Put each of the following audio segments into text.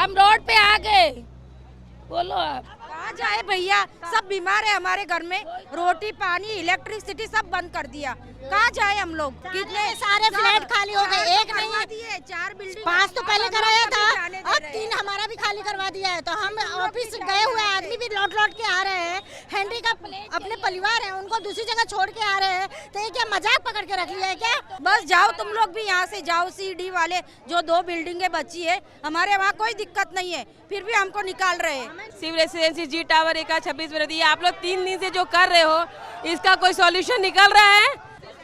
हम रोड पे आ गए। बोलो आप। कहाँ जाए भैया, सब बीमार है हमारे घर में, रोटी पानी इलेक्ट्रिसिटी सब बंद कर दिया, कहाँ जाए हम लोग। कितने सारे फ्लैट खाली हो गए, एक नहीं है, दिए 4 बिल्डिंग 5 तो पहले कराया था, अब 3 हमारा भी खाली करवा दिया है। तो हम ऑफिस गए हुए आदमी भी लौट लौट के आ रहे हैं, हैंडीकैप अपने परिवार है उनको दूसरी जगह छोड़ के आ रहे हैं। तो ये क्या मजाक पकड़ के रख लिया है क्या? बस जाओ तुम लोग भी यहाँ से जाओ, CD वाले जो 2 बिल्डिंगें बची है, हमारे वहाँ कोई दिक्कत नहीं है, फिर भी हमको निकाल रहे हैं। शिव रेसिडेंसी जी टावर का 26 मिनट, ये आप लोग 3 दिन से जो कर रहे हो, इसका कोई सॉल्यूशन निकल रहा है?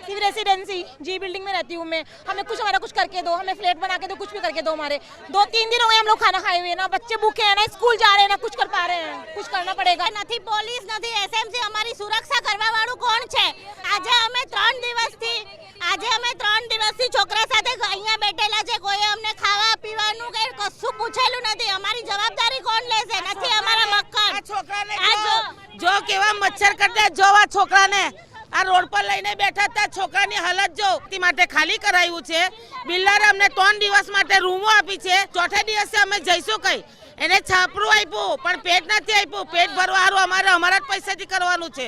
शिव रेसिडेंसी जी बिल्डिंग में रहती हूँ मैं, हमें कुछ हमारा कुछ करके दो, हमें फ्लैट बना के दो, कुछ भी करके दो। हमारे 2-3 दिन हो गए हम लोग खाना खाए हुए, ना बच्चे भूखे हैं, ना स्कूल जा रहे हैं, ना कुछ कर पा रहे हैं, कुछ करना पड़ेगा। નથી પોલીસ નથી SMC અમારી સુરક્ષા કરવા વાળું કોણ છે? આજે અમે 3 દિવસથી છોકરા સાથે અહીંયા બેઠેલા છે, કોઈ અમને ખાવા પીવાનું કે કશું પૂછેલું નથી, અમારી જવાબદારી કોણ લેશે? નથી અમારા મકાન જો કેવા મચ્છર કરતા જોવા છોકરાને આ રોડ પર લઈને બેઠા હતા, છોકરાની હાલત જો માટે ખાલી કરાયું છે। બિલ્ડરે અમને 3 દિવસ માટે રૂમો આપી છે, ચોથા દિવસે અમે જઈશું કઈ એને છાપરું આપ્યું પણ પેટ નથી આપ્યું, પેટ ભરવા હારું અમારા જ પૈસાથી કરવાનું છે,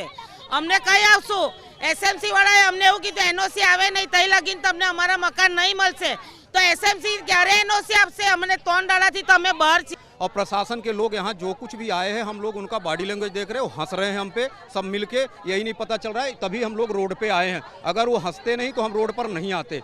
અમને કઈ આવશું। SMC વાળાએ અમને એવું કીધું NOC આવે નહીં તઈ લગીને તમને અમારા મકાન નહીં મળશે, તો SMC ક્યારે NOC આપશે? અમને 3 દાડાથી તો અમે બહાર છીએ। और प्रशासन के लोग यहाँ जो कुछ भी आए हैं, हम लोग उनका बॉडी लैंग्वेज देख रहे हैं, वो हंस रहे हैं हम पे, सब मिलके, यही नहीं पता चल रहा है, तभी हम लोग रोड पे आए हैं। अगर वो हंसते नहीं तो हम रोड पर नहीं आते।